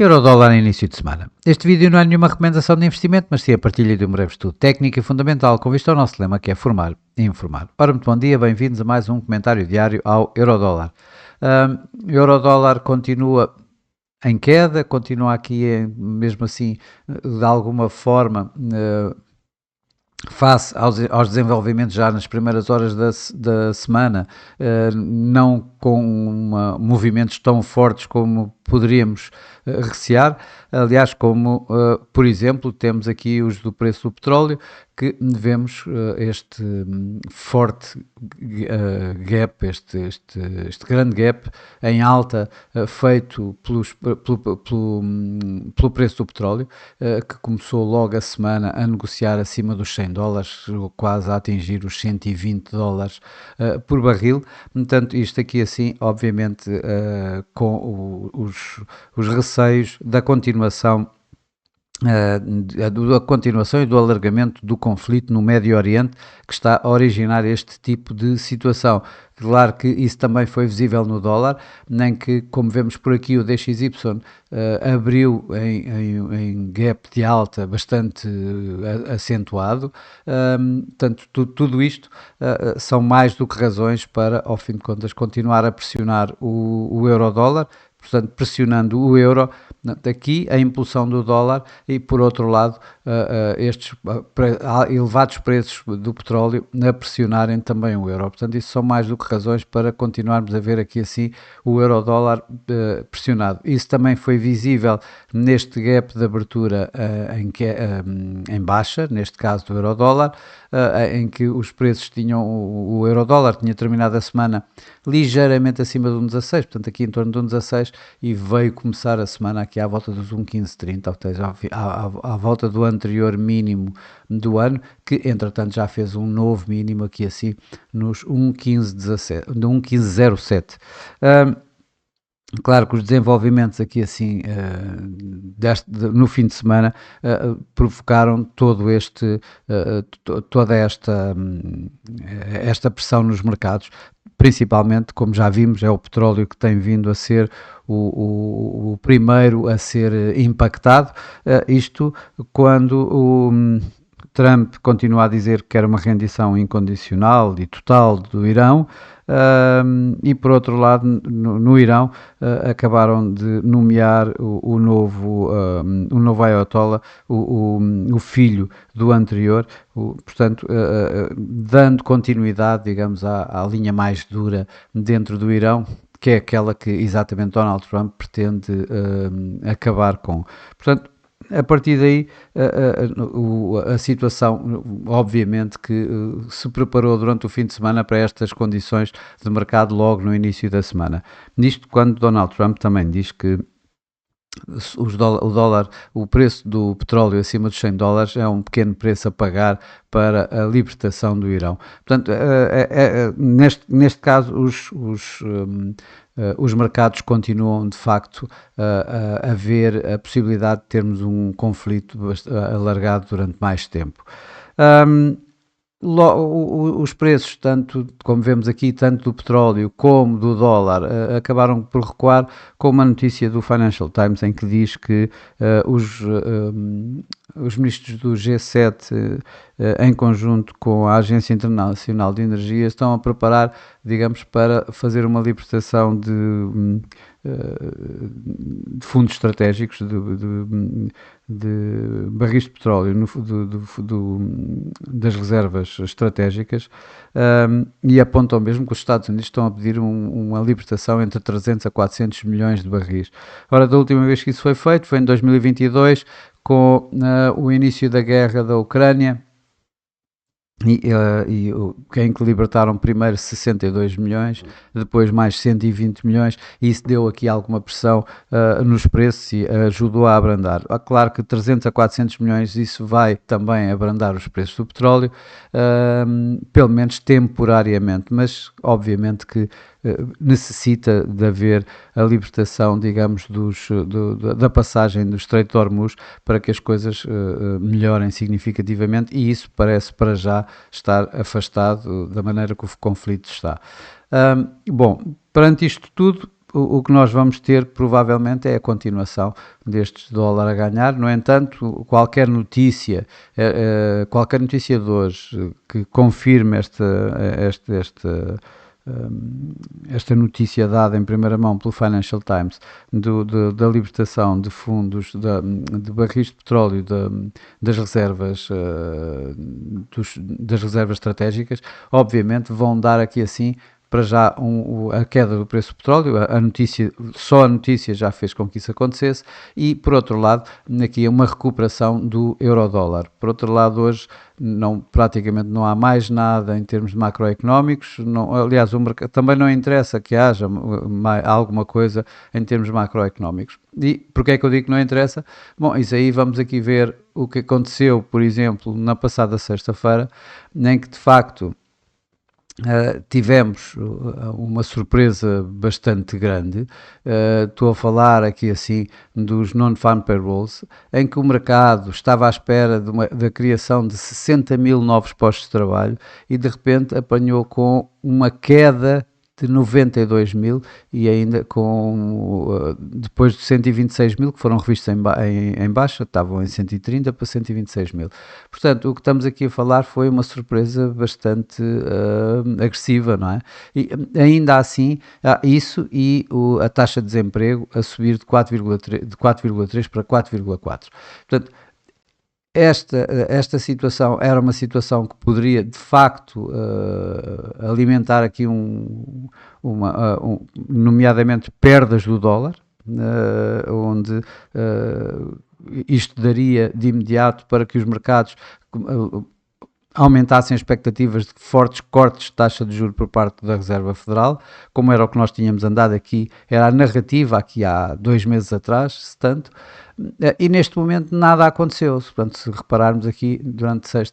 Eurodólar em início de semana. Este vídeo não é nenhuma recomendação de investimento, mas sim a partilha de um breve estudo técnico e fundamental com vista ao nosso lema, que é formar e informar. Ora, muito bom dia, bem-vindos a mais um comentário diário ao Eurodólar. Eurodólar continua em queda, continua aqui, mesmo assim, de alguma forma, face aos desenvolvimentos já nas primeiras horas da semana, não com movimentos tão fortes como poderíamos recear. Aliás, como, por exemplo, temos aqui os do preço do petróleo, que vemos este forte gap, este grande gap em alta feito pelo preço do petróleo, que começou logo a semana a negociar acima dos $100, quase a atingir os $120 por barril. Portanto, isto aqui assim, obviamente, com os receios da continuação e do alargamento do conflito no Médio Oriente, que está a originar este tipo de situação. Claro que isso também foi visível no dólar, nem que, como vemos por aqui, o DXY abriu em gap de alta bastante acentuado. Portanto, tudo isto são mais do que razões para, ao fim de contas, continuar a pressionar o euro-dólar, portanto, pressionando o euro. Aqui a impulsão do dólar e, por outro lado, estes elevados preços do petróleo a pressionarem também o euro. Portanto, isso são mais do que razões para continuarmos a ver aqui assim o euro-dólar pressionado. Isso também foi visível neste gap de abertura em baixa, neste caso do euro-dólar, em que os preços tinham, o euro-dólar tinha terminado a semana ligeiramente acima de 1,16, portanto aqui em torno de 1,16, e veio começar a semana aqui à volta dos 1,1530, ou seja, à volta do anterior mínimo do ano, que entretanto já fez um novo mínimo aqui assim nos 1,1507. Claro que os desenvolvimentos aqui assim no fim de semana provocaram toda esta pressão nos mercados. Principalmente, como já vimos, é o petróleo que tem vindo a ser o primeiro a ser impactado. Isto quando o Trump continua a dizer que quer uma rendição incondicional e total do Irão. E por outro lado, no Irão, acabaram de nomear o novo Ayatollah, o filho do anterior, portanto, dando continuidade, digamos, à linha mais dura dentro do Irão, que é aquela que exatamente Donald Trump pretende acabar com. Portanto, a partir daí, a situação, obviamente, que se preparou durante o fim de semana para estas condições de mercado logo no início da semana. Nisto, quando Donald Trump também diz que o preço do petróleo acima dos $100 é um pequeno preço a pagar para a libertação do Irão. Portanto, neste caso, os mercados continuam, de facto, a ver a possibilidade de termos um conflito alargado durante mais tempo. Os preços, tanto como vemos aqui, tanto do petróleo como do dólar, acabaram por recuar, com uma notícia do Financial Times em que diz que os ministros do G7, em conjunto com a Agência Internacional de Energia, estão a preparar, digamos, para fazer uma libertação de fundos estratégicos, de barris de petróleo, das reservas estratégicas, e apontam mesmo que os Estados Unidos estão a pedir uma libertação entre 300 a 400 milhões de barris. Ora, da última vez que isso foi feito foi em 2022, com o início da guerra da Ucrânia, em que libertaram primeiro 62 milhões, depois mais 120 milhões, e isso deu aqui alguma pressão nos preços e ajudou a abrandar. Claro que 300 a 400 milhões, isso vai também abrandar os preços do petróleo, pelo menos temporariamente, mas obviamente que necessita de haver a libertação, digamos, da passagem do Estreito de Hormuz para que as coisas melhorem significativamente, e isso parece para já estar afastado da maneira que o conflito está. Bom, perante isto tudo, o que nós vamos ter provavelmente é a continuação destes dólar a ganhar. No entanto, qualquer notícia de hoje que confirme esta notícia dada em primeira mão pelo Financial Times da libertação de fundos de barris de petróleo das reservas das reservas estratégicas, obviamente vão dar aqui assim para já a queda do preço do petróleo, só a notícia já fez com que isso acontecesse, e por outro lado, aqui uma recuperação do euro-dólar. Por outro lado, hoje praticamente não há mais nada em termos macroeconómicos, aliás, também não interessa que haja alguma coisa em termos macroeconómicos. E porquê é que eu digo que não interessa? Bom, isso aí vamos aqui ver o que aconteceu, por exemplo, na passada sexta-feira, em que de facto tivemos uma surpresa bastante grande. Estou a falar aqui assim dos non-farm payrolls, em que o mercado estava à espera da criação de 60 mil novos postos de trabalho e de repente apanhou com uma queda de 92 mil e ainda depois de 126 mil que foram revistos em baixa, estavam em 130 para 126 mil. Portanto, o que estamos aqui a falar foi uma surpresa bastante agressiva, não é? E ainda assim, isso e a taxa de desemprego a subir de 4,3 para 4,4. Portanto, esta situação era uma situação que poderia de facto alimentar aqui nomeadamente perdas do dólar, onde isto daria de imediato para que os mercados aumentassem as expectativas de fortes cortes de taxa de juros por parte da Reserva Federal, como era o que nós tínhamos andado aqui, era a narrativa aqui há 2 meses atrás, se tanto, e neste momento nada aconteceu. Portanto, se repararmos aqui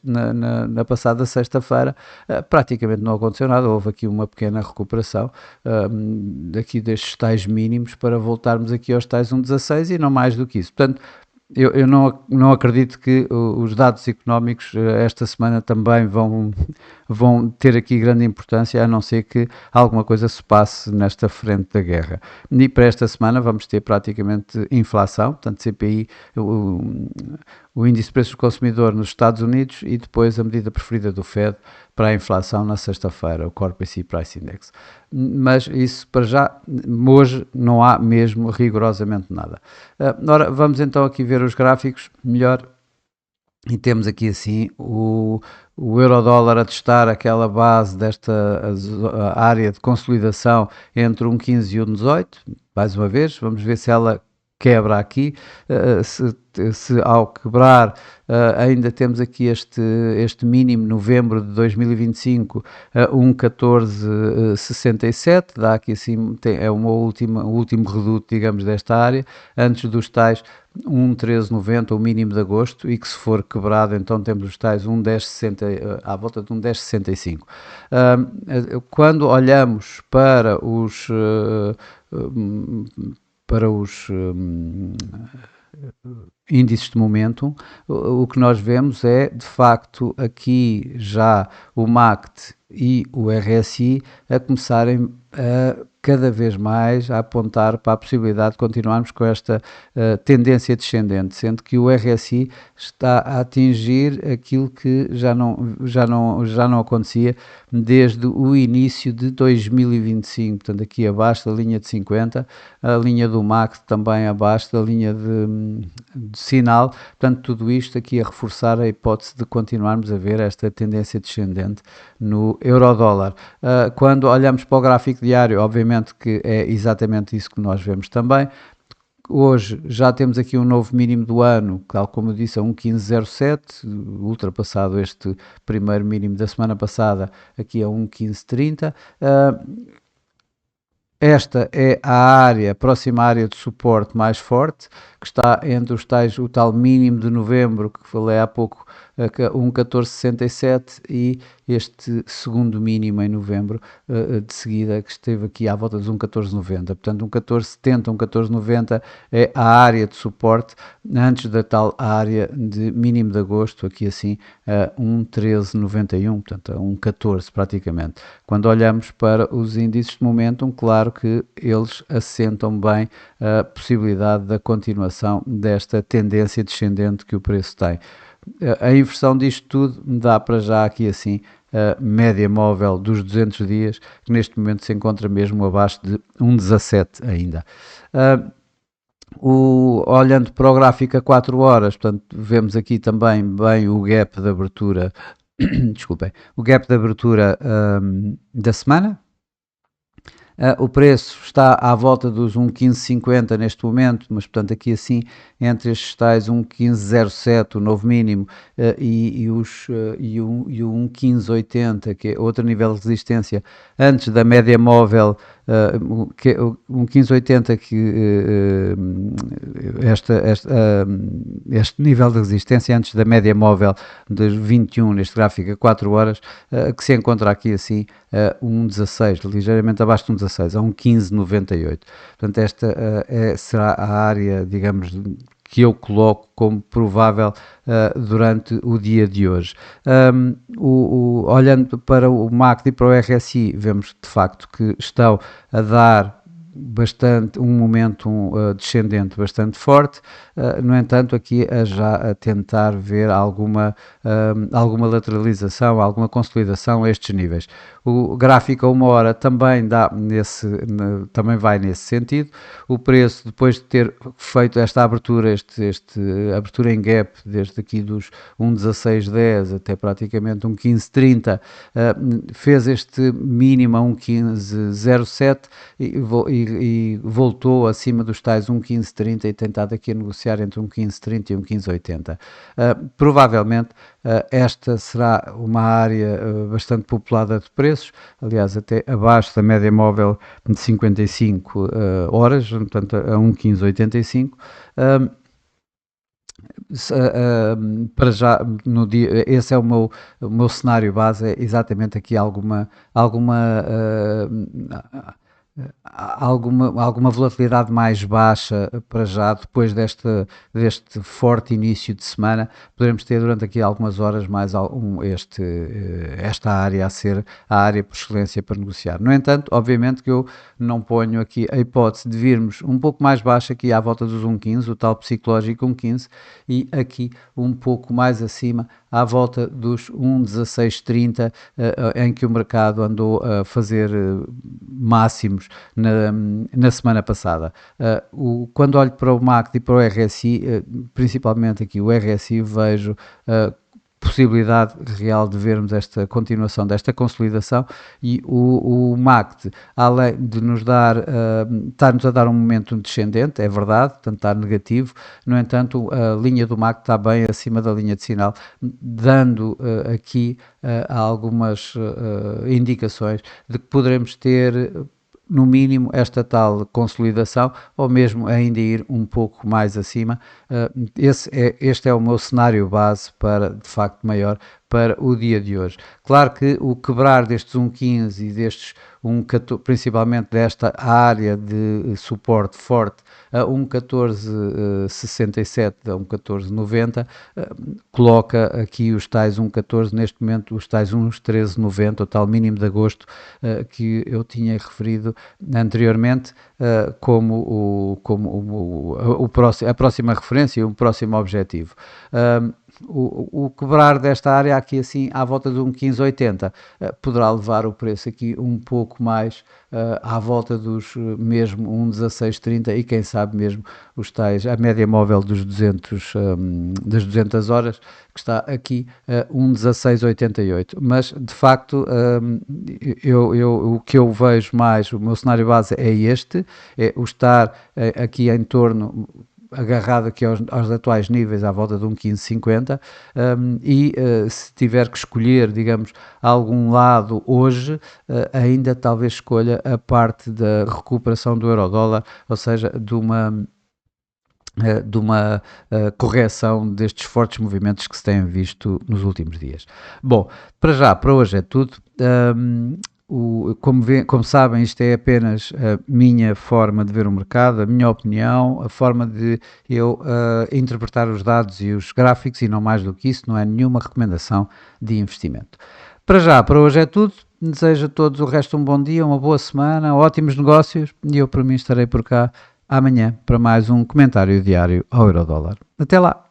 na passada sexta-feira, praticamente não aconteceu nada, houve aqui uma pequena recuperação aqui destes tais mínimos para voltarmos aqui aos tais 1,16 e não mais do que isso. Portanto, eu não acredito que os dados económicos esta semana também vão ter aqui grande importância, a não ser que alguma coisa se passe nesta frente da guerra. E para esta semana vamos ter praticamente inflação, portanto CPI, o índice de preços do consumidor nos Estados Unidos e depois a medida preferida do Fed para a inflação na sexta-feira, o Core PCE Price Index. Mas isso para já, hoje não há mesmo rigorosamente nada. Ora, vamos então aqui ver os gráficos melhor. E temos aqui assim o euro-dólar a testar aquela base desta área de consolidação entre 1,15 e 1,18. Mais uma vez, vamos ver se ela quebra aqui. Se ao quebrar ainda temos aqui este mínimo novembro de 2025 1,1467, dá aqui assim, é o último reduto, digamos, desta área, antes dos tais 1,1390, o mínimo de agosto, e que se for quebrado então temos os tais 1,1060, à volta de 1,1065. Quando olhamos para os índices de momento, o que nós vemos é, de facto, aqui já o MACD e o RSI a começarem cada vez mais a apontar para a possibilidade de continuarmos com esta tendência descendente, sendo que o RSI está a atingir aquilo que já não acontecia desde o início de 2025, portanto aqui abaixo da linha de 50, a linha do MACD também abaixo da linha de sinal, portanto tudo isto aqui a reforçar a hipótese de continuarmos a ver esta tendência descendente no euro-dólar. Quando olhamos para o gráfico diário, obviamente que é exatamente isso que nós vemos também. Hoje já temos aqui um novo mínimo do ano, tal como eu disse, a 1,1507, ultrapassado este primeiro mínimo da semana passada, aqui a 1,1530. Esta é a próxima área de suporte mais forte, que está entre o tal mínimo de novembro, que falei há pouco, 1,1467 e este segundo mínimo em novembro de seguida, que esteve aqui à volta de 1,1490. Portanto, 1,1470, 1,1490 é a área de suporte antes da tal área de mínimo de agosto, aqui assim, 1,1391, portanto, a 1,14 praticamente. Quando olhamos para os índices de momentum, claro que eles assentam bem a possibilidade da continuação desta tendência descendente que o preço tem. A inversão disto tudo me dá para já aqui assim a média móvel dos 200 dias, que neste momento se encontra mesmo abaixo de 1,17 ainda. Olhando para o gráfico a 4 horas, portanto, vemos aqui também bem o gap de abertura, desculpem, o gap de abertura da semana. O preço está à volta dos 1,1550 neste momento, mas portanto aqui assim entre estes tais 1,1507, o novo mínimo, e o 1,1580, que é outro nível de resistência, antes da média móvel, que é o 1,1580, este nível de resistência antes da média móvel de 21 neste gráfico a 4 horas, que se encontra aqui assim a 1,16, ligeiramente abaixo de 1,16, a 1,1598. Portanto, esta será a área, digamos, que eu coloco como provável durante o dia de hoje. Olhando para o MACD e para o RSI, vemos de facto que estão a dar bastante, um momento descendente bastante forte, no entanto aqui já a tentar ver alguma lateralização, alguma consolidação a estes níveis. O gráfico a 1 hora também também vai nesse sentido. O preço, depois de ter feito esta abertura, abertura em gap, desde aqui dos 1,1610 até praticamente 1,1530, fez este mínimo a 1,1507 e voltou acima dos tais 1,1530 e tentado aqui a negociar entre 1,1530 e 1,1580. Provavelmente esta será uma área bastante populada de preços, aliás até abaixo da média móvel de 55 horas, portanto a 1,1585. Para já no dia, esse é o meu cenário base, é exatamente aqui alguma volatilidade mais baixa para já, depois deste forte início de semana, poderemos ter durante aqui algumas horas mais esta área a ser a área por excelência para negociar. No entanto, obviamente que eu não ponho aqui a hipótese de virmos um pouco mais baixo aqui à volta dos 1,15, o tal psicológico 1,15, e aqui um pouco mais acima à volta dos 1,1630, em que o mercado andou a fazer máximos na semana passada. Quando olho para o MACD e para o RSI, principalmente aqui o RSI, vejo possibilidade real de vermos esta continuação desta consolidação, e o MACD, além de nos dar, está-nos a dar um momento descendente, é verdade, portanto está negativo, no entanto a linha do MACD está bem acima da linha de sinal, dando aqui algumas indicações de que poderemos ter no mínimo esta tal consolidação, ou mesmo ainda ir um pouco mais acima. Este é o meu cenário base para, de facto, maior para o dia de hoje. Claro que o quebrar destes 1,15 e destes 1,14, principalmente desta área de suporte forte a 1,1467 a 1,1490, coloca aqui os tais 1,14, neste momento os tais 1,1390, o tal mínimo de agosto que eu tinha referido anteriormente, como a próxima referência e o próximo objetivo. O quebrar desta área aqui assim à volta de 1,1580 poderá levar o preço aqui um pouco mais à volta dos mesmo 1,1630 e quem sabe mesmo os tais, a média móvel dos 200 horas, que está aqui 1,1688. Mas de facto o que eu vejo mais, o meu cenário base é este, é o estar aqui em torno, agarrado aqui aos atuais níveis à volta de 1,1550, e se tiver que escolher, digamos, algum lado hoje, ainda talvez escolha a parte da recuperação do euro-dólar, ou seja, de uma correção destes fortes movimentos que se têm visto nos últimos dias. Bom, para hoje é tudo. Como sabem, isto é apenas a minha forma de ver o mercado, a minha opinião, a forma de eu interpretar os dados e os gráficos, e não mais do que isso, não é nenhuma recomendação de investimento. Para hoje é tudo. Desejo a todos o resto um bom dia, uma boa semana, ótimos negócios, e eu, por mim, estarei por cá amanhã para mais um comentário diário ao Eurodólar. Até lá!